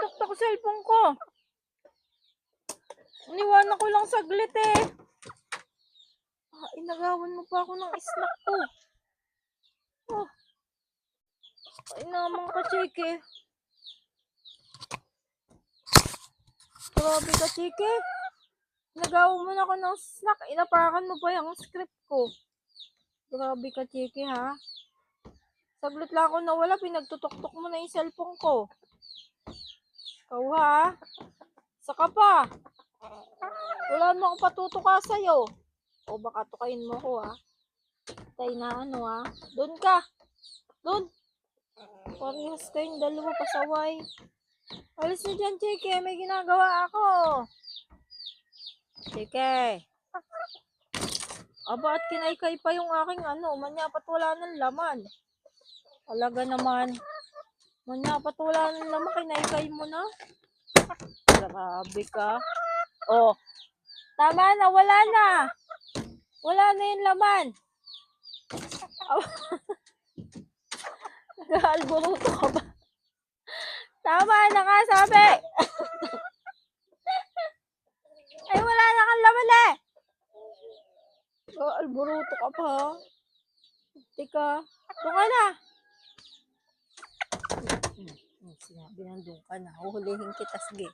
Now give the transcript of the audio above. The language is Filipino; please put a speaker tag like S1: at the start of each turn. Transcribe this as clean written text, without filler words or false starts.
S1: naduktok cellphone ko. Iniwanan ko lang saglit eh. Inagawan mo pa ako ng snack ko. Oh. Ay naman ka, Chiki. Grabe ka, Chiki. Inagawan mo na ako ng snack. Inapakan mo pa yung script ko. Grabe ka, Chiki, ha? Saglit lang ako nawala. Pinagtutok-tok mo na yung cellphone ko. Ikaw, ha? Saka pa. Wala mo akong patutuka sa'yo. O baka tukayin mo ko, ha? Tay na ano, ha? Doon ka. Doon. Parehas kayong dalawa pasaway. Alis na dyan, Chiki. May ginagawa ako. Chiki. Aba at kinaykay pa yung aking ano. Manyapat wala ng laman. Talaga naman. Manyapat wala ng laman. Kinaykay mo na. Grabe ka. Oh. Tama na. Wala na. Wala na yung laman. Nag-aalburuto ka ba? Tama na nga, sabi. Ay, wala na kang laman eh. Alburuto ka pa, ha? Tika, doon ka na. Sinabi nang doon ka na. Huhulihin kita, sige.